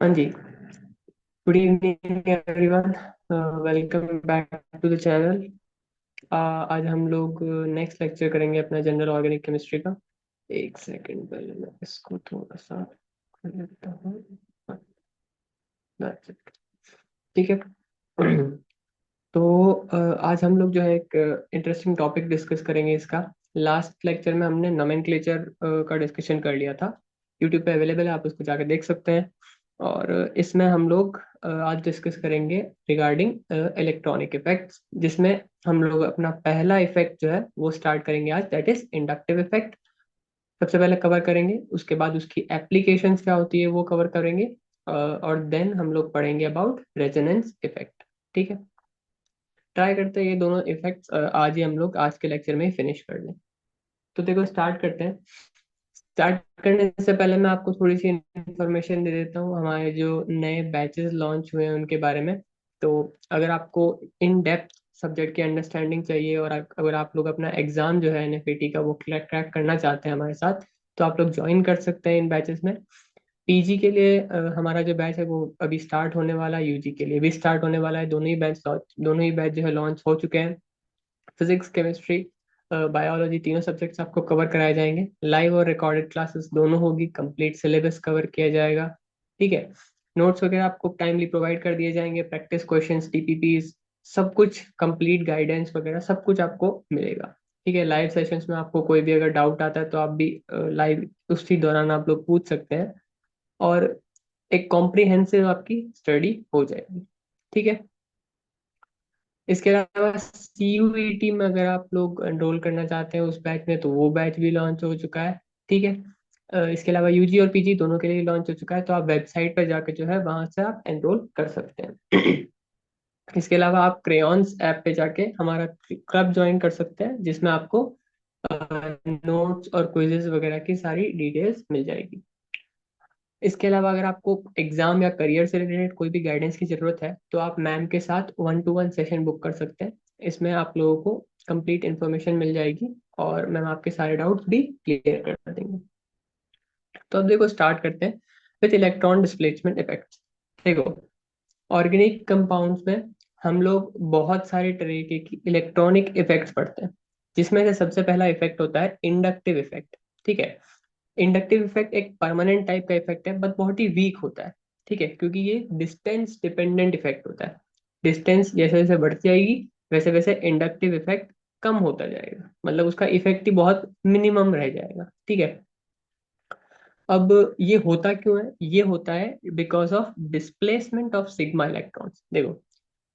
हाँ जी। Good evening everyone. Welcome back to the channel. आज हम लोग नेक्स्ट लेक्चर करेंगे अपना जनरल ऑर्गेनिक केमिस्ट्री का। एक सेकंड, पहले मैं इसको थोड़ा सा कर लेता हूँ। हाँ, that's it। ठीक है। तो आज हम लोग जो है एक इंटरेस्टिंग टॉपिक डिस्कस करेंगे इसका। लास्ट लेक्चर में हमने नोमेनक्लेचर का डिस्कशन कर लिया था। यूट्यूब पे अवेलेबल है, आप उसको जाकर देख सकते हैं। और इसमें हम लोग आज डिस्कस करेंगे रिगार्डिंग इलेक्ट्रॉनिक इफेक्ट्स, जिसमें हम लोग अपना पहला इफेक्ट जो है वो स्टार्ट करेंगे आज, दैट इज इंडक्टिव इफेक्ट। सबसे पहले कवर करेंगे, उसके बाद उसकी एप्लीकेशंस क्या होती है वो कवर करेंगे। और देन हम लोग पढ़ेंगे अबाउट रेजोनेंस इफेक्ट। ठीक है। ट्राई करते हैं ये दोनों इफेक्ट्स आज ही हम लोग आज के लेक्चर में फिनिश कर लें। तो देखो, स्टार्ट करते हैं। स्टार्ट करने से पहले मैं आपको थोड़ी सी इंफॉर्मेशन दे देता हूँ हमारे जो नए बैचेस लॉन्च हुए हैं उनके बारे में। तो अगर आपको इन डेप्थ सब्जेक्ट की अंडरस्टैंडिंग चाहिए और अगर आप लोग अपना एग्जाम जो है एनएफईटी का वो क्रैक करना चाहते हैं हमारे साथ, तो आप लोग ज्वाइन कर सकते हैं इन बैचेस में। पीजी के लिए हमारा जो बैच है वो अभी स्टार्ट होने वाला है, यूजी के लिए भी स्टार्ट होने वाला है। दोनों ही बैच जो है लॉन्च हो चुके हैं। फिजिक्स, केमिस्ट्री, बायोलॉजी, तीनों सब्जेक्ट्स आपको कवर कराए जाएंगे। लाइव और रिकॉर्डेड क्लासेस दोनों होगी, कंप्लीट सिलेबस कवर किया जाएगा। ठीक है। नोट्स वगैरह आपको टाइमली प्रोवाइड कर दिए जाएंगे, प्रैक्टिस क्वेश्चंस, टीपीपीज, सब कुछ, कंप्लीट गाइडेंस वगैरह सब कुछ आपको मिलेगा। ठीक है। लाइव सेशंस में आपको कोई भी अगर डाउट आता है तो आप भी लाइव उसी दौरान आप लोग पूछ सकते हैं। और एक कॉम्प्रिहेंसिव आपकी स्टडी हो जाएगी। ठीक है। इसके अलावा सीयूईटी में अगर आप लोग एनरोल करना चाहते हैं उस बैच में, तो वो बैच भी लॉन्च हो चुका है। ठीक है। इसके अलावा यूजी और पीजी दोनों के लिए लॉन्च हो चुका है, तो आप वेबसाइट पर जाकर जो है वहां से आप एनरोल कर सकते हैं। इसके अलावा आप क्रेयॉन्स ऐप पे जाके हमारा क्लब ज्वाइन कर सकते हैं, जिसमें आपको नोट्स और क्विजेस वगैरह की सारी डिटेल्स मिल जाएगी। इसके अलावा अगर आपको एग्जाम या करियर से रिलेटेड कोई भी गाइडेंस की जरूरत है, तो आप मैम के साथ 1-to-1 सेशन बुक कर सकते हैं। इसमें आप लोगों को कंप्लीट इन्फॉर्मेशन मिल जाएगी और मैम आपके सारे डाउट्स भी क्लियर कर देंगे। तो अब देखो, स्टार्ट करते हैं विद इलेक्ट्रॉन डिस्प्लेसमेंट इफेक्ट्स। देखो, ऑर्गेनिक कंपाउंड्स में हम लोग बहुत सारे तरीके की इलेक्ट्रॉनिक इफेक्ट्स पढ़ते हैं, जिसमें से सबसे पहला इफेक्ट होता है इंडक्टिव इफेक्ट। ठीक है। इंडक्टिव इफेक्ट एक परमानेंट टाइप का इफेक्ट है, बट बहुत ही वीक होता है। ठीक है, क्योंकि ये डिस्टेंस डिपेंडेंट इफेक्ट होता है। डिस्टेंस जैसे जैसे बढ़ती जाएगी, वैसे वैसे इंडक्टिव इफेक्ट कम होता जाएगा, मतलब उसका इफेक्ट ही बहुत मिनिमम रह जाएगा। ठीक है। अब ये होता क्यों है? ये होता है because of displacement of sigma electrons. देखो,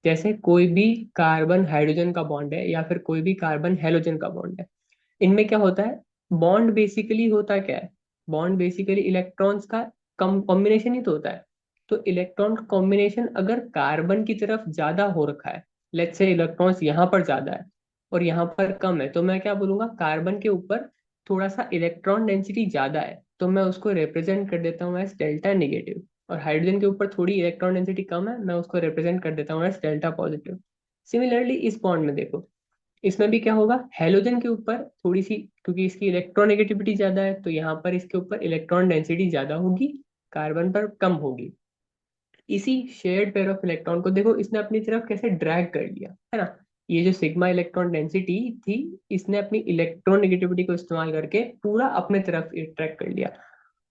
जैसे कोई भी कार्बन हाइड्रोजन का बॉन्ड है या फिर कोई भी कार्बन हेलोजन का बॉन्ड है, इनमें क्या होता है? बॉन्ड बेसिकली होता क्या है? बॉन्ड बेसिकली इलेक्ट्रॉन्स का कम कॉम्बिनेशन ही तो होता है। तो इलेक्ट्रॉन का कॉम्बिनेशन अगर कार्बन की तरफ ज्यादा हो रखा है, लेट्स से इलेक्ट्रॉन्स यहाँ पर ज्यादा है और यहाँ पर कम है, तो मैं क्या बोलूंगा? कार्बन के ऊपर थोड़ा सा इलेक्ट्रॉन डेंसिटी ज्यादा है, तो मैं उसको रिप्रेजेंट कर देता हूँ एज डेल्टा नेगेटिव। और हाइड्रोजन के ऊपर थोड़ी इलेक्ट्रॉन डेंसिटी कम है, मैं उसको रिप्रेजेंट कर देता हूँ एज डेल्टा पॉजिटिव। सिमिलरली इस बॉन्ड में देखो, इसमें भी क्या होगा? हेलोजन के ऊपर थोड़ी सी, क्योंकि इसकी इलेक्ट्रोनेगेटिविटी ज्यादा है, तो यहाँ पर इसके ऊपर इलेक्ट्रॉन डेंसिटी ज्यादा होगी, कार्बन पर कम होगी। इसी शेयर्ड पेयर ऑफ इलेक्ट्रॉन को देखो, इसने अपनी तरफ कैसे ड्रैग कर लिया है ना। ये जो सिग्मा इलेक्ट्रॉन डेंसिटी थी, इसने अपनी इलेक्ट्रोनेगेटिविटी को इस्तेमाल करके पूरा अपने तरफ अट्रैक्ट कर लिया।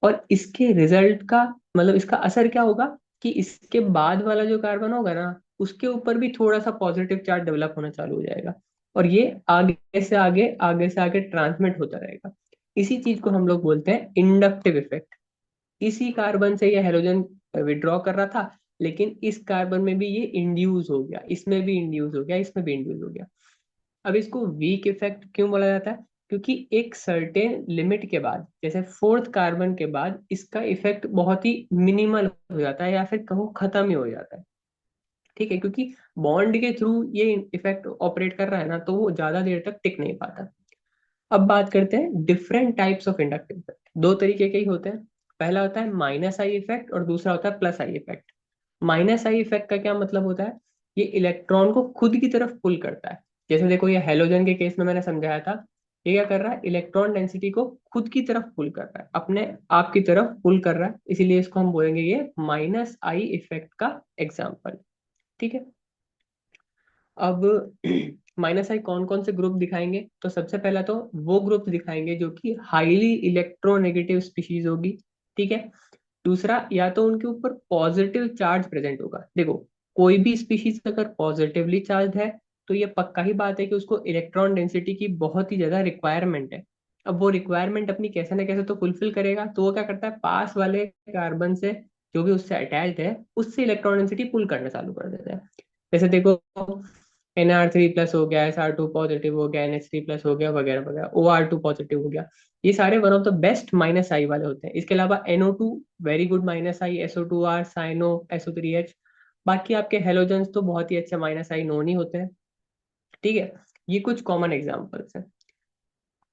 और इसके रिजल्ट का, मतलब इसका असर क्या होगा? कि इसके बाद वाला जो कार्बन होगा ना, उसके ऊपर भी थोड़ा सा पॉजिटिव चार्ज डेवलप होना चालू हो जाएगा। और ये आगे से आगे ट्रांसमिट होता रहेगा। इसी चीज को हम लोग बोलते हैं इंडक्टिव इफेक्ट। इसी कार्बन से ये हेलोजन विड्रॉ कर रहा था, लेकिन इस कार्बन में भी ये इंड्यूस हो गया, इसमें भी इंड्यूस हो गया, इसमें भी इंड्यूस हो गया। अब इसको वीक इफेक्ट क्यों बोला जाता है? क्योंकि एक सर्टेन लिमिट के बाद, जैसे फोर्थ कार्बन के बाद, इसका इफेक्ट बहुत ही मिनिमल हो जाता है, या फिर कहूँ खत्म ही हो जाता है। ठीक है, क्योंकि बॉन्ड के थ्रू ये इफेक्ट ऑपरेट कर रहा है ना, तो वो ज्यादा देर तक टिक नहीं पाता। अब बात करते हैं different types of inductive effect. दो तरीके के ही होते हैं। पहला होता है माइनस आई इफेक्ट और दूसरा होता है plus I effect. Minus I effect का क्या मतलब होता है? ये इलेक्ट्रॉन को खुद की तरफ पुल करता है। जैसे देखो, ये हेलोजन के केस में मैंने समझाया था, ये क्या कर रहा है, इलेक्ट्रॉन डेंसिटी को खुद की तरफ पुल कर रहा है, अपने आप की तरफ पुल कर रहा है, इसीलिए इसको हम बोलेंगे ये माइनस आई इफेक्ट का एग्जाम्पल। ठीक है। अब माइनस आई कौन कौन से ग्रुप दिखाएंगे, तो सबसे पहला तो वो ग्रुप दिखाएंगे जो कि हाईली इलेक्ट्रोनेगेटिव स्पीशीज होगी। ठीक है। दूसरा, या तो उनके ऊपर पॉजिटिव चार्ज प्रेजेंट होगा। देखो, कोई भी स्पीशीज अगर पॉजिटिवली चार्ज है तो ये पक्का ही बात है कि उसको इलेक्ट्रॉन डेंसिटी की बहुत ही ज्यादा रिक्वायरमेंट है। अब वो रिक्वायरमेंट अपनी कैसे ना कैसे तो फुलफिल करेगा, तो वो क्या करता है, पास वाले कार्बन से, जो भी उससे अटैच्ड है, उससे इलेक्ट्रॉन डेंसिटी पुल करना चालू कर देता है। जैसे देखो, NR3+ हो गया, SR2 पॉजिटिव हो गया, NH3+ हो गया, वगैरह वगैरह, OR2 पॉजिटिव हो गया। ये सारे one of the best minus I वाले होते हैं। इसके अलावा NO2 very good minus I, SO2R, cyano, SO3H। बाकी आपके हेलोजन्स तो बहुत ही अच्छे माइनस आई नोन ही होते हैं। ठीक है। ये कुछ कॉमन एग्जांपल्स हैं।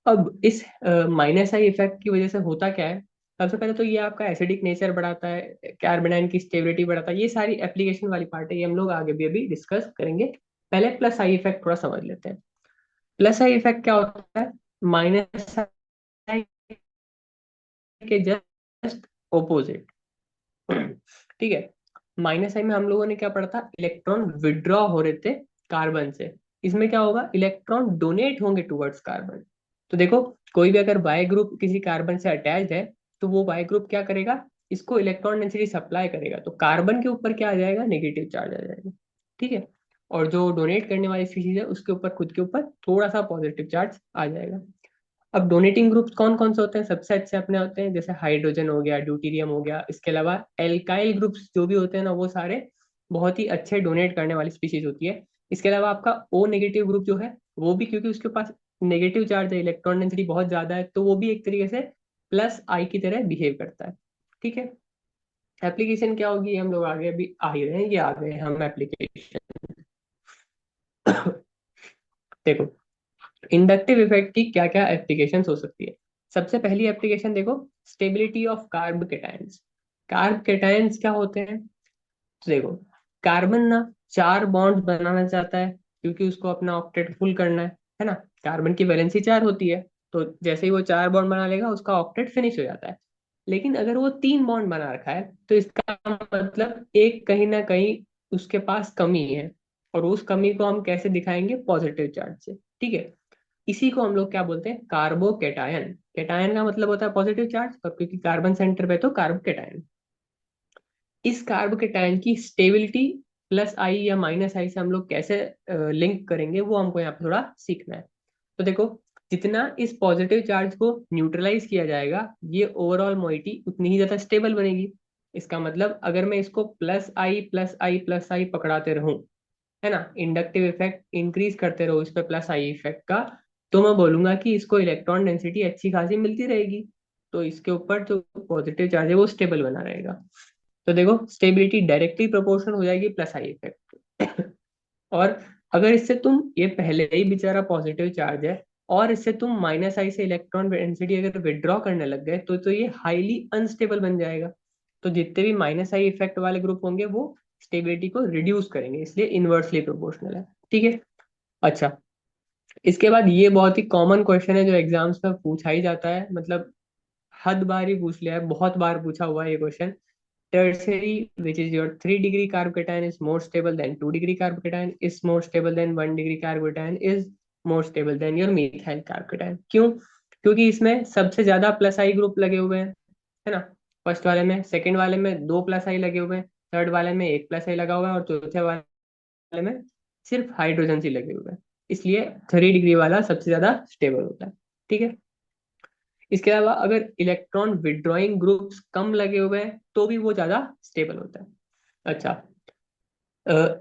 अब इस माइनस आई इफेक्ट की वजह से होता क्या है, सबसे पहले तो ये आपका एसिडिक नेचर बढ़ाता है, कार्बोनाइन की स्टेबिलिटी बढ़ाता है। ये सारी एप्लीकेशन वाली पार्ट है, ये हम लोग आगे भी अभी डिस्कस करेंगे। पहले प्लस आई इफेक्ट थोड़ा समझ लेते हैं। प्लस आई इफेक्ट क्या होता है, माइनस आई के जस्ट ओपोजिट। ठीक है। माइनस आई में हम लोगों ने क्या पढ़ा था, इलेक्ट्रॉन विड्रॉ हो रहे थे कार्बन से। इसमें क्या होगा, इलेक्ट्रॉन डोनेट होंगे टुवर्ड्स कार्बन। तो देखो, कोई भी अगर वाई ग्रुप किसी कार्बन से अटैच्ड है, तो वो वाई ग्रुप क्या करेगा, इसको इलेक्ट्रॉन डेंसिटी सप्लाई करेगा, तो कार्बन के ऊपर क्या आ जाएगा, नेगेटिव चार्ज आ जाएगा। ठीक है। और जो डोनेट करने वाली स्पीशीज है उसके ऊपर, खुद के ऊपर थोड़ा सा पॉजिटिव चार्ज आ जाएगा। अब डोनेटिंग ग्रुप्स कौन कौन से होते हैं, सबसे अच्छे अपने होते हैं, जैसे हाइड्रोजन हो गया, ड्यूटीरियम हो गया। इसके अलावा एल्काइल ग्रुप्स जो भी होते हैं ना, वो सारे बहुत ही अच्छे डोनेट करने वाली स्पीशीज होती है। इसके अलावा आपका ओ नेगेटिव ग्रुप जो है, वो भी क्योंकि उसके पास नेगेटिव चार्ज है, इलेक्ट्रॉन डेंसिटी बहुत ज्यादा है, तो वो भी एक तरीके से प्लस आई की तरह बिहेव करता है। ठीक है। एप्लीकेशन क्या होगी, हम लोग आगे अभी आ ही रहे हैं, ये आ गए हम एप्लीकेशन। देखो, इंडक्टिव इफेक्ट की क्या क्या एप्लीकेशंस हो सकती है। सबसे पहली एप्लीकेशन देखो, stability of carb cations. Carb cations क्या होते हैं, तो देखो, कार्बन ना 4 बॉन्ड बनाना चाहता है, क्योंकि उसको अपना ऑक्टेट फुल करना है ना। कार्बन की वैलेंसी 4 होती है, तो जैसे ही वो 4 बॉन्ड बना लेगा उसका ऑक्टेट फिनिश हो जाता है। लेकिन अगर वो 3 बॉन्ड बना रखा है, तो इसका मतलब एक कहीं ना कहीं उसके पास कमी है, और उस कमी को हम कैसे दिखाएंगे, पॉजिटिव चार्ज से। ठीक है। इसी को हम लोग क्या बोलते हैं, कार्बोकेटायन। केटायन का मतलब होता है पॉजिटिव चार्ज, और क्योंकि कार्बन सेंटर पे, तो कार्बोकेटायन। इस कार्बोकेटायन की स्टेबिलिटी प्लस आई या माइनस आई से हम लोग कैसे लिंक करेंगे, वो हमको यहाँ पे थोड़ा सीखना है। तो देखो, जितना इस पॉजिटिव चार्ज को न्यूट्रलाइज किया जाएगा, ये ओवरऑल मोइटी उतनी ही ज्यादा स्टेबल बनेगी। इसका मतलब अगर मैं इसको प्लस आई प्लस आई प्लस आई पकड़ाते रहूं, है ना, इंडक्टिव इफेक्ट इंक्रीज करते रहो इस पे प्लस आई इफेक्ट का, तो मैं बोलूंगा कि इसको इलेक्ट्रॉन डेंसिटी अच्छी खासी मिलती रहेगी। तो इसके ऊपर जो पॉजिटिव चार्ज है वो स्टेबल बना रहेगा। तो देखो, स्टेबिलिटी डायरेक्टली प्रोपोर्शनल हो जाएगी प्लस आई इफेक्ट। और अगर इससे तुम, ये पहले ही बेचारा पॉजिटिव चार्ज है, और इससे तुम माइनस आई से इलेक्ट्रॉन डेंसिटी अगर विड्रॉ करने लग गए, तो ये हाईली अनस्टेबल बन जाएगा। तो जितने भी माइनस आई इफेक्ट वाले ग्रुप होंगे वो स्टेबिलिटी को रिड्यूस करेंगे, इसलिए इनवर्सली प्रोपोर्शनल है। ठीक है। अच्छा, इसके बाद ये बहुत ही कॉमन क्वेश्चन है जो एग्जाम्स में पूछा ही जाता है, मतलब हद बार ही पूछ लिया है, बहुत बार पूछा हुआ है ये question. Tertiary, which is your 3-degree carbocation, is more stable than 2-degree carbocation, is more stable than 1-degree carbocation, is more stable than your methyl carbocation। क्यों? क्योंकि इसमें सबसे ज्यादा प्लस आई ग्रुप लगे हुए हैं, है ना। फर्स्ट वाले में, सेकंड वाले में 2 प्लस आई लगे हुए हैं, थर्ड वाले में 1 प्लस आई लगा हुआ है, और चौथे वाले में सिर्फ हाइड्रोजन ही लगे हुए हैं। इसलिए 3 डिग्री वाला सबसे ज्यादा स्टेबल होता है। ठीक है। इसके अलावा अगर इलेक्ट्रॉन विड्रॉइंग ग्रुप्स कम लगे हुए हैं, तो भी वो ज्यादा स्टेबल होता है। अच्छा,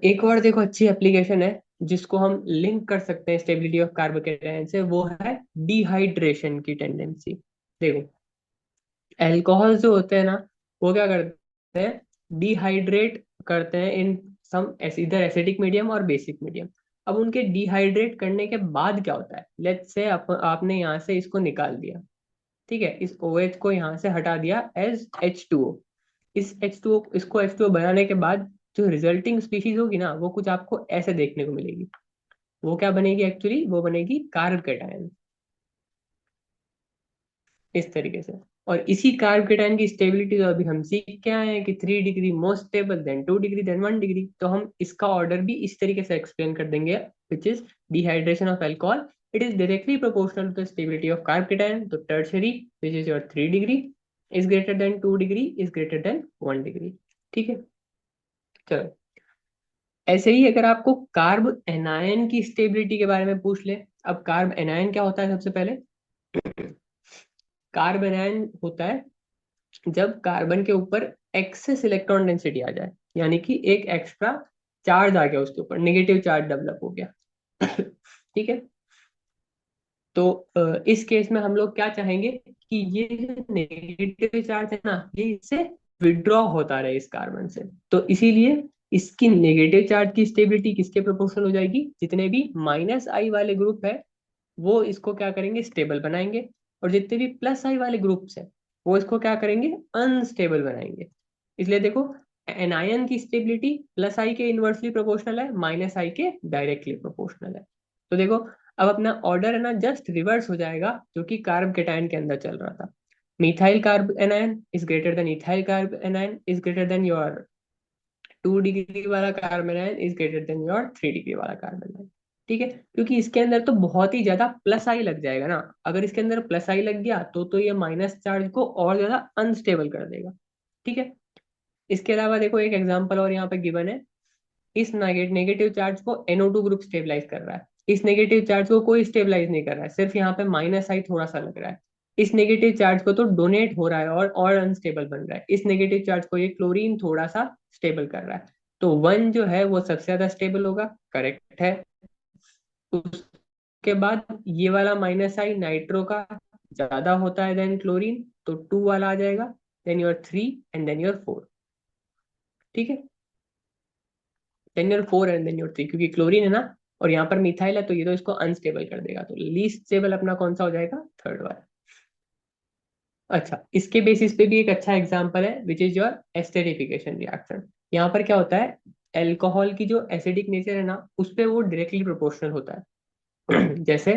एक और देखो अच्छी एप्लीकेशन है जिसको हम लिंक कर सकते हैं स्टेबिलिटी ऑफ कार्बोकेटायन से, वो है डिहाइड्रेशन की टेंडेंसी। देखो, अल्कोहल जो होते हैं ना, वो क्या करते हैं, डिहाइड्रेट करते हैं इन सम, इधर एसिडिक मीडियम और बेसिक मीडियम। अब उनके डिहाइड्रेट करने के बाद क्या होता है, लेट्स से आपने यहाँ से इसको निकाल दिया। ठीक है, इस OH को यहाँ से हटा दिया एज H2O। इस H2O, इसको H2O बनाने के बाद जो रिजल्टिंग स्पीशीज होगी ना, वो कुछ आपको ऐसे देखने को मिलेगी। वो क्या बनेगी एक्चुअली, वो बनेगी कार्ब कैटायन। इस तरीके से। और इसी कार्ब केटायन की स्टेबिलिटी तो अभी हम सीख के आए हैं कि 3 degree most stable, then 2 degree, then 1 degree. तो हम इसका ऑर्डर भी इस तरीके से एक्सप्लेन कर देंगे, which is dehydration of alcohol, it is directly proportional to the stability of carbocation. तो tertiary which is your 3 degree is greater than 2 degree is greater than 1 degree. ठीक है, चलो। ऐसे ही अगर आपको कार्ब एनायन की स्टेबिलिटी के बारे में पूछ ले, अब कार्ब एनायन क्या होता है सबसे पहले। कार्ब एनायन होता है जब कार्बन के ऊपर एक्सेस इलेक्ट्रॉन डेंसिटी आ जाए, यानी कि एक एक्स्ट्रा चार्ज आ गया, उसके ऊपर नेगेटिव चार्ज डेवलप हो गया। ठीक है, तो इस केस में हम लोग क्या चाहेंगे कि ये जो नेगेटिव चार्ज है ना, ये इससे विड्रॉ होता रहे इस कार्बन से। तो इसीलिए इसकी नेगेटिव चार्ज की स्टेबिलिटी किसके प्रोपोर्शनल हो जाएगी, जितने भी माइनस आई वाले ग्रुप है वो इसको क्या करेंगे, स्टेबल बनाएंगे। और जितने भी प्लस आई वाले ग्रुप्स हैं वो इसको क्या करेंगे, अनस्टेबल बनाएंगे। इसलिए देखो, एनायन की स्टेबिलिटी प्लस आई के इनवर्सली प्रोपोर्शनल है, माइनस आई के डायरेक्टली प्रोपोर्शनल है। तो देखो, अब अपना ऑर्डर है ना जस्ट रिवर्स हो जाएगा, जो कि कार्ब केटायन के अंदर चल रहा था। Methyl carbanion is greater than ethyl carbanion is greater than your 2 degree वाला carbon ion is greater than your 3 degree वाला कार्बन आयन। ठीक है, क्योंकि इसके अंदर तो बहुत ही ज्यादा प्लस आई लग जाएगा ना। अगर इसके अंदर प्लस आई लग गया तो ये माइनस चार्ज को और ज्यादा अनस्टेबल कर देगा। ठीक है, इसके अलावा देखो एक एग्जांपल और यहाँ पे गिवन है। इस नेगेटिव चार्ज को NO2 ग्रुप स्टेबलाइज कर रहा है, इस नेगेटिव चार्ज को कोई स्टेबलाइज नहीं कर रहा है, सिर्फ यहाँ पे माइनस आई थोड़ा सा लग रहा है। इस नेगेटिव चार्ज को तो डोनेट हो रहा है और अनस्टेबल बन रहा है। इस नेगेटिव चार्ज को ये क्लोरीन थोड़ा सा स्टेबल कर रहा है। तो वन जो है वो सबसे ज्यादा स्टेबल होगा, करेक्ट है। उसके बाद ये वाला माइनस आई नाइट्रो का ज्यादा होता है देन क्लोरीन, तो 2 वाला आ जाएगा, then your 3 and then your 4। ठीक है, then your 4 and then your 3, क्योंकि क्लोरीन है ना और यहाँ पर मिथाइल है, तो ये तो इसको अनस्टेबल कर देगा। तो लीस्ट स्टेबल अपना कौन सा हो जाएगा, थर्ड वाला। अच्छा, इसके बेसिस पे भी एक अच्छा एग्जांपल है विच इज योर एस्टेरिफिकेशन रिएक्शन। यहाँ पर क्या होता है, एल्कोहल की जो एसिडिक नेचर है ना उस पे वो डायरेक्टली प्रोपोर्शनल होता है। जैसे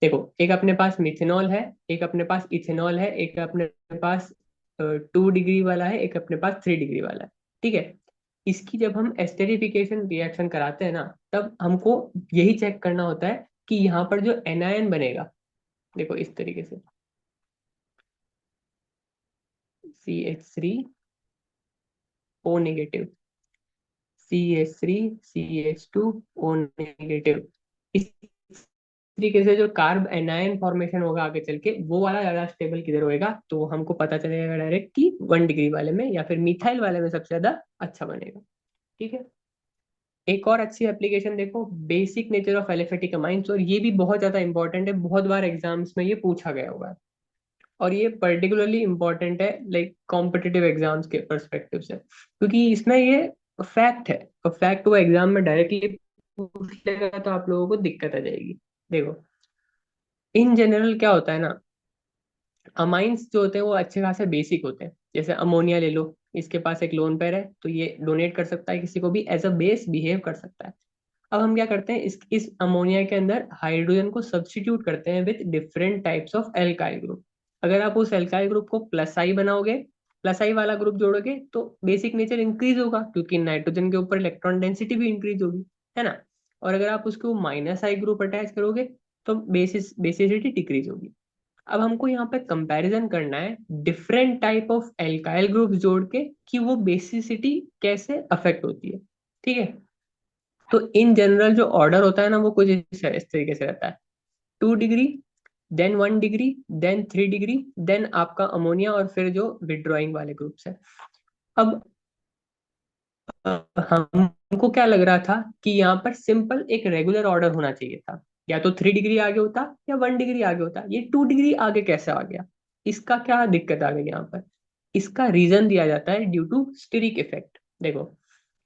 देखो, एक अपने पास मिथेनॉल है, एक अपने पास इथेनॉल है, एक अपने पास 2 डिग्री वाला है, एक अपने पास 3 डिग्री वाला है। ठीक है, इसकी जब हम एस्टेरिफिकेशन रिएक्शन कराते हैं ना, तब हमको यही चेक करना होता है कि यहाँ पर जो एनायन बनेगा, देखो इस तरीके से, CH3O नेगेटिव, CH3CH2O नेगेटिव। इस तरीके से जो कार्ब एनायन फॉर्मेशन होगा आगे चल के, वो वाला ज्यादा स्टेबल किधर होएगा, तो हमको पता चलेगा डायरेक्ट कि 1 डिग्री वाले में या फिर मिथाइल वाले में सबसे ज्यादा अच्छा बनेगा। ठीक है, एक और अच्छी एप्लीकेशन देखो, basic nature of aliphatic amines, और ये भी बहुत ज्यादा इंपॉर्टेंट है, बहुत बार एग्जाम्स में ये पूछा गया होगा। और ये पर्टिकुलरली इंपॉर्टेंट है लाइक कॉम्पिटिटिव एग्जाम्स के परस्पेक्टिव से, क्योंकि इसमें ये फैक्ट है, और फैक्ट वो एग्जाम में डायरेक्टली पूछ लेगा तो आप लोगों को दिक्कत आ जाएगी। देखो, इन जनरल क्या होता है ना, अमाइंस जो होते हैं वो अच्छे खासे बेसिक होते हैं। जैसे अमोनिया ले लो, इसके पास एक लोन पेयर है, तो ये डोनेट कर सकता है किसी को भी, एज अ बेस बिहेव कर सकता है। अब हम क्या करते हैं, इस अमोनिया के अंदर हाइड्रोजन को सब्स्टिट्यूट करते हैं with different types of alkyl group. अगर आप उस एल्काइल ग्रुप को प्लस आई बनाओगे, प्लस आई वाला ग्रुप जोड़ोगे, तो बेसिक नेचर इंक्रीज होगा, क्योंकि नाइट्रोजन के ऊपर इलेक्ट्रॉन डेंसिटी भी इंक्रीज होगी, है ना। और अगर आप उसको माइनस आई ग्रुप अटैच करोगे, तो बेसिसिटी डिक्रीज होगी। अब हमको यहाँ पे कंपैरिजन करना है different type of alkyl groups जोड़ के, कि वो बेसिसिटी कैसे अफेक्ट होती है। ठीक है, तो इन जनरल जो ऑर्डर होता है ना वो कुछ इस तरीके से रहता है। 2 degree, then 1 degree, then 3 degree, then आपका अमोनिया, और फिर जो विड्रॉइंग वाले ग्रुप्स है। अब हमको क्या लग रहा था कि यहाँ पर सिंपल एक रेगुलर ऑर्डर होना चाहिए था, या तो 3 डिग्री आगे होता या 1 डिग्री आगे होता, ये 2 डिग्री आगे कैसे आ गया, इसका क्या दिक्कत आ गई यहाँ पर। इसका रीजन दिया जाता है ड्यू टू स्टेरिक इफेक्ट। देखो,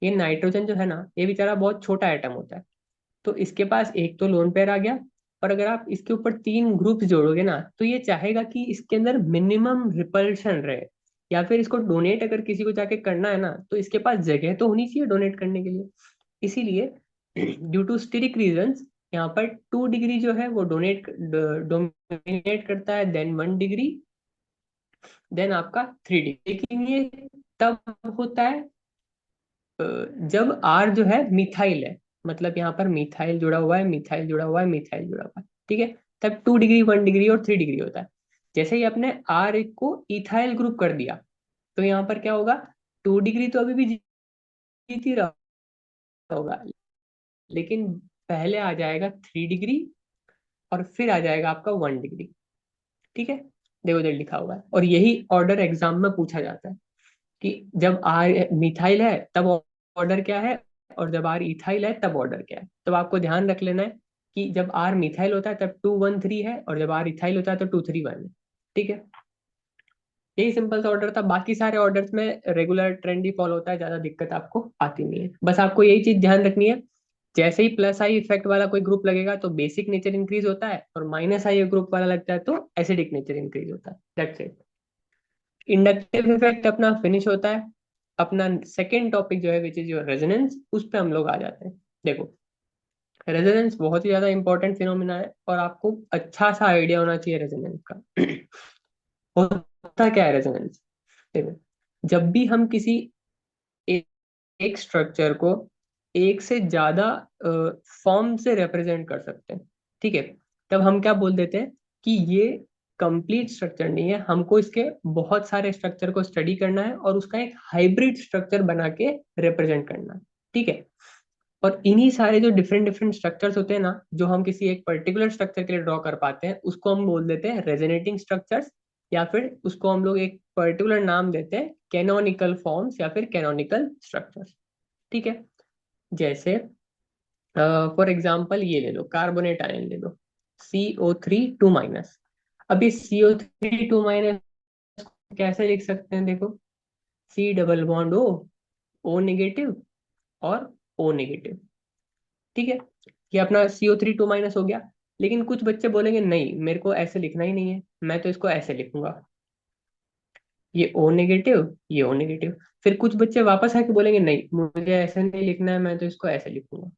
ये नाइट्रोजन जो है ना, ये बेचारा बहुत छोटा एटम होता है, तो इसके पास एक तो लोन पेयर आ गया, और अगर आप इसके ऊपर 3 ग्रुप जोड़ोगे ना, तो ये चाहेगा कि इसके अंदर मिनिमम रिपल्शन रहे, या फिर इसको डोनेट अगर किसी को जाके करना है ना, तो इसके पास जगह तो होनी चाहिए डोनेट करने के लिए। इसीलिए ड्यू टू स्टेरिक रीजंस, यहाँ पर 2 डिग्री जो है वो डोमिनेट करता है, देन 1 डिग्री, देन आपका 3D। लेकिन ये तब होता है जब R जो है मिथाइल है, मतलब यहाँ पर मिथाइल जुड़ा हुआ है, मिथाइल जुड़ा हुआ है, मिथाइल जुड़ा हुआ है, ठीक है। तब 2 डिग्री, 1 डिग्री और 3 डिग्री होता है। जैसे ही आपने R को इथाइल ग्रुप कर दिया, तो यहाँ पर क्या होगा, 2 डिग्री तो अभी भी जीत ही रहा होगा, लेकिन पहले आ जाएगा 3 डिग्री और फिर आ जाएगा आपका 1 डिग्री, ठीक है। देखो इधर लिखा हुआ है, और यही ऑर्डर एग्जाम में पूछा जाता है कि जब आर मिथाइल है तब ऑर्डर क्या है, और जब आर इथाइल है तब ऑर्डर क्या है। तो आपको ध्यान रख लेना है कि जब आर मिथाइल होता है तब 2 1 3 है, और जब आर इथाइल होता है तो 2 3 1 है, ठीक है। यही सिंपल सा ऑर्डर था, बाकी सारे ऑर्डर्स में रेगुलर ट्रेंड ही फॉलो होता है, ज्यादा दिक्कत आपको आती नहीं है। बस आपको यही चीज ध्यान रखनी है, जैसे ही प्लस आई इफेक्ट वाला कोई ग्रुप लगेगा तो बेसिक नेचर इंक्रीज होता है, और माइनस आई ग्रुप वाला लगता है तो एसिडिक नेचर इंक्रीज होता है। That's it. इंडक्टिव इफेक्ट अपना फिनिश होता है। अपना सेकेंड टॉपिक जो है विच इज योर रेजोनेंस, उस पर हम लोग आ जाते हैं। देखो, रेजोनेंस बहुत ही ज्यादा इंपॉर्टेंट फिनोमिना है, और आपको अच्छा सा आइडिया होना चाहिए रेजोनेंस का। होता क्या है रेजोनेंस? देखो, जब भी हम किसी एक स्ट्रक्चर को एक से ज्यादा फॉर्म से रिप्रेजेंट कर सकते हैं, ठीक है, तब हम क्या बोल देते हैं कि ये कंप्लीट स्ट्रक्चर नहीं है, हमको इसके बहुत सारे स्ट्रक्चर को स्टडी करना है और उसका एक हाइब्रिड स्ट्रक्चर बना के रिप्रेजेंट करना है, ठीक है। और इन्हीं सारे जो डिफरेंट डिफरेंट स्ट्रक्चर्स होते हैं ना, जो हम किसी एक पर्टिकुलर स्ट्रक्चर के लिए ड्रॉ कर पाते हैं, उसको हम बोल देते हैं रेजोनेटिंग स्ट्रक्चर्स, या फिर उसको हम लोग एक पर्टिकुलर नाम देते हैं कैनोनिकल फॉर्म्स या फिर कैनोनिकल स्ट्रक्चर्स, ठीक है। जैसे फॉर एग्जाम्पल ये ले लो, कार्बोनेट आयन ले लो, CO3 2 माइनस। अब ये CO3 2 माइनस कैसे लिख सकते हैं? देखो, C double bond O negative और O नेगेटिव, ठीक है। ये अपना CO3 2 माइनस हो गया। लेकिन कुछ बच्चे बोलेंगे नहीं, मेरे को ऐसे लिखना ही नहीं है, मैं तो इसको ऐसे लिखूंगा, ये O नेगेटिव, ये O नेगेटिव। फिर कुछ बच्चे वापस आके बोलेंगे नहीं, मुझे ऐसे नहीं लिखना है, मैं तो इसको ऐसे लिखूंगा,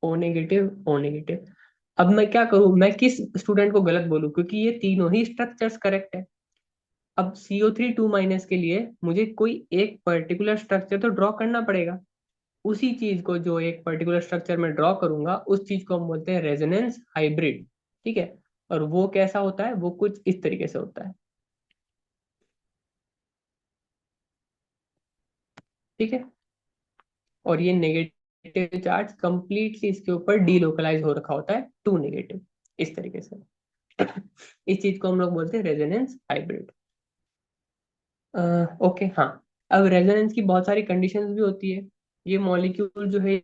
O नेगेटिव, O नेगेटिव। अब मैं क्या करूं, मैं किस स्टूडेंट को गलत बोलूं, क्योंकि ये तीनों ही स्ट्रक्चर्स करेक्ट है। अब CO3 2 माइनस के लिए मुझे कोई एक पर्टिकुलर स्ट्रक्चर तो ड्रॉ करना पड़ेगा। उसी चीज को जो एक पर्टिकुलर स्ट्रक्चर में ड्रॉ करूंगा, उस चीज को हम बोलते हैं रेजोनेंस हाइब्रिड, ठीक है। और वो कैसा होता है? वो कुछ इस तरीके से होता है, ठीक है। और ये नेगेटिव चार्ज कंप्लीटली इसके ऊपर डीलोकलाइज हो रखा होता है, 2 नेगेटिव, इस तरीके से। इस चीज को हम लोग बोलते हैं रेजोनेंस हाइब्रिड। ओके, हाँ। अब रेजोनेंस की बहुत सारी कंडीशंस भी होती है। ये मॉलिक्यूल जो है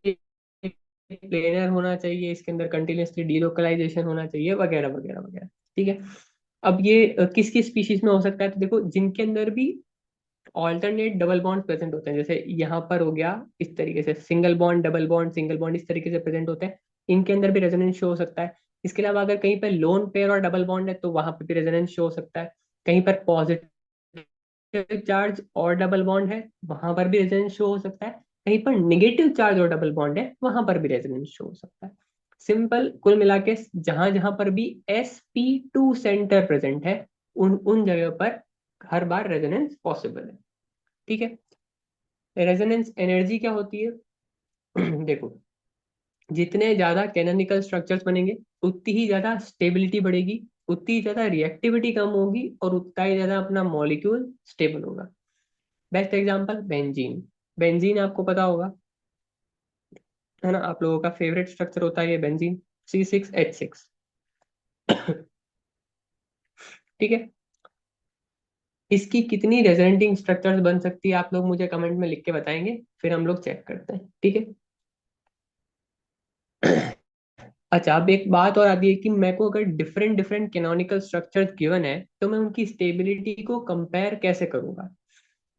प्लेनर होना चाहिए, इसके अंदर कंटिन्यूसली डीलोकलाइजेशन होना चाहिए, वगैरह वगैरह वगैरह, ठीक है। अब ये किस किस स्पीशीज में हो सकता है? तो देखो, जिनके अंदर भी ऑल्टरनेट डबल बॉन्ड प्रेजेंट होते हैं, जैसे यहाँ पर हो गया इस तरीके से single bond double bond single bond, इस तरीके से प्रेजेंट होते हैं, इनके अंदर भी रेजोनेंस शो हो सकता है। इसके अलावा अगर कहीं पर लोन पेयर और डबल बॉन्ड है तो वहां पर भी रेजोनेंस शो हो सकता है। कहीं पर पॉजिटिव चार्ज और डबल बॉन्ड है, वहां पर भी रेजोनेंस शो हो सकता है। कहीं पर नेगेटिव चार्ज और डबल बॉन्ड है, वहां पर भी रेजोनेंस शो हो सकता है। सिंपल, कुल मिला के जहां जहां पर भी sp2 सेंटर प्रेजेंट है, उन उन जगह पर हर बार रेजोनेंस पॉसिबल है, ठीक है। रेजोनेंस एनर्जी क्या होती है? देखो, जितने ज्यादा कैनोनिकल स्ट्रक्चर्स बनेंगे, उतनी ही ज्यादा स्टेबिलिटी बढ़ेगी, उतनी ही ज्यादा रिएक्टिविटी कम होगी, और उतना ही ज्यादा अपना मॉलिक्यूल स्टेबल होगा। Best example benzene. बेंजीन आपको पता होगा, है ना, आप लोगों का फेवरेट स्ट्रक्चर होता है ये बेंजीन, C6H6, ठीक है। इसकी कितनी रेजोनेटिंग स्ट्रक्चर्स बन सकती है, आप लोग मुझे कमेंट में लिख के बताएंगे, फिर हम लोग चेक करते हैं, ठीक है। अच्छा, अब एक बात और आती है कि मेरे को अगर different different canonical structures given है, तो मैं उनकी स्टेबिलिटी को कंपेयर कैसे करूंगा?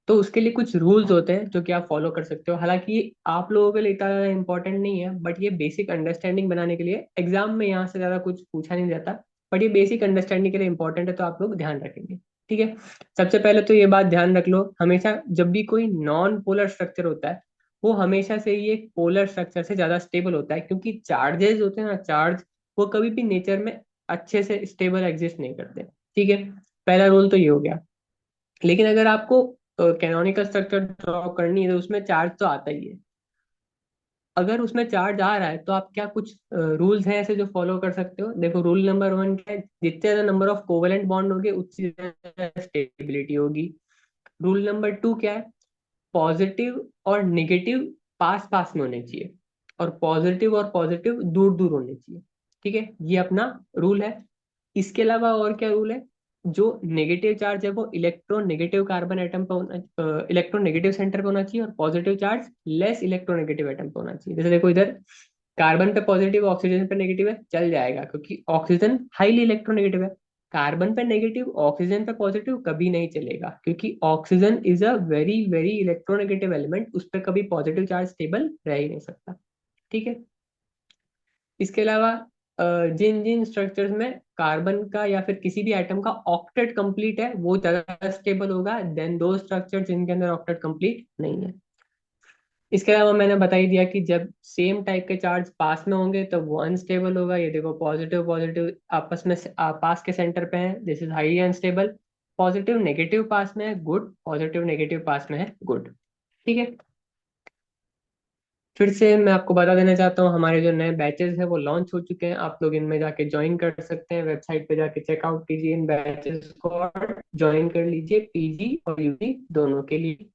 तो उसके लिए कुछ रूल्स होते हैं जो कि आप फॉलो कर सकते हो। हालांकि ये आप लोगों के लिए इतना ज्यादा इंपॉर्टेंट नहीं है, बट ये बेसिक अंडरस्टैंडिंग बनाने के लिए एग्जाम में यहाँ से ज्यादा कुछ पूछा नहीं जाता, बट ये बेसिक अंडरस्टैंडिंग के लिए इंपॉर्टेंट है, तो आप लोग ध्यान रखेंगे, ठीक है। सबसे पहले तो ये बात ध्यान रख लो, हमेशा जब भी कोई नॉन पोलर स्ट्रक्चर होता है, वो हमेशा से ये पोलर स्ट्रक्चर से ज्यादा स्टेबल होता है, क्योंकि चार्जेस होते हैं ना, चार्ज, वो कभी भी नेचर में अच्छे से स्टेबल एग्जिस्ट नहीं करते, ठीक है। पहला रूल तो ये हो गया। लेकिन अगर आपको कैनोनिकल स्ट्रक्चर ड्रॉ करनी है तो उसमें चार्ज तो आता ही है। अगर उसमें चार्ज आ रहा है तो आप क्या कुछ रूल्स हैं ऐसे जो फॉलो कर सकते हो? देखो, रूल नंबर वन क्या है, जितने ज्यादा नंबर ऑफ कोवेलेंट बॉन्ड होंगे उतनी ज्यादा स्टेबिलिटी होगी। रूल नंबर टू क्या है, पॉजिटिव और निगेटिव पास पास में होने चाहिए, और पॉजिटिव दूर दूर होने चाहिए। ठीक है, ये अपना रूल है। इसके अलावा और क्या रूल है, जो नेगेटिव चार्ज है वो इलेक्ट्रोनेगेटिव कार्बन एटम पे होना, इलेक्ट्रोनेगेटिव सेंटर पे होना चाहिए, और positive charge less electronegative atom पे होना चाहिए। जैसे देखो इधर, कार्बन पे पॉजिटिव, ऑक्सीजन पे नेगेटिव है, चल जाएगा क्योंकि ऑक्सीजन हाईली इलेक्ट्रोनेगेटिव है। कार्बन पे नेगेटिव, ऑक्सीजन पे पॉजिटिव कभी नहीं चलेगा, क्योंकि oxygen is a very very electronegative element, उस पर कभी पॉजिटिव चार्ज स्टेबल रह ही नहीं सकता। ठीक है। इसके अलावा जिन जिन स्ट्रक्चर्स में कार्बन का या फिर किसी भी एटम का ऑक्टेट कंप्लीट है वो ज्यादा स्टेबल होगा देन दो स्ट्रक्चर जिनके अंदर ऑक्टेट कंप्लीट नहीं है। इसके अलावा मैंने बता ही दिया कि जब सेम टाइप के चार्ज पास में होंगे तो वो अनस्टेबल होगा। ये देखो, पॉजिटिव पॉजिटिव आपस में पास के सेंटर पे है, this is highly unstable. Positive negative पास में है, गुड। पॉजिटिव नेगेटिव पास में है, गुड। ठीक है। फिर से मैं आपको बता देना चाहता हूँ, हमारे जो नए बैचेस है वो लॉन्च हो चुके हैं, आप लोग इनमें जाके ज्वाइन कर सकते हैं। वेबसाइट पे जाके चेकआउट कीजिए इन बैचेस को और ज्वाइन कर लीजिए, पीजी और यूजी दोनों के लिए।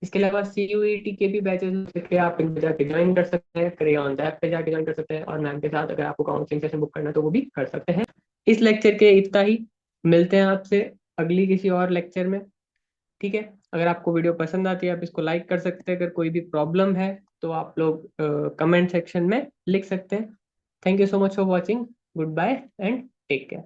इसके अलावा सीयूईटी के भी बैचेस हो सकते हैं, आप इनमें जाके ज्वाइन कर सकते हैं, क्रेयॉन ऐप पे जाके ज्वाइन कर सकते हैं, और मैम के साथ अगर आपको काउंसलिंग सेशन बुक करना है तो वो भी कर सकते हैं। इस लेक्चर के इतना ही, मिलते हैं आपसे अगली किसी और लेक्चर में। ठीक है। अगर आपको वीडियो पसंद आती है आप इसको लाइक कर सकते हैं, अगर कोई भी प्रॉब्लम है तो आप लोग कमेंट सेक्शन में लिख सकते हैं। Thank you so much for watching. Good bye and take care.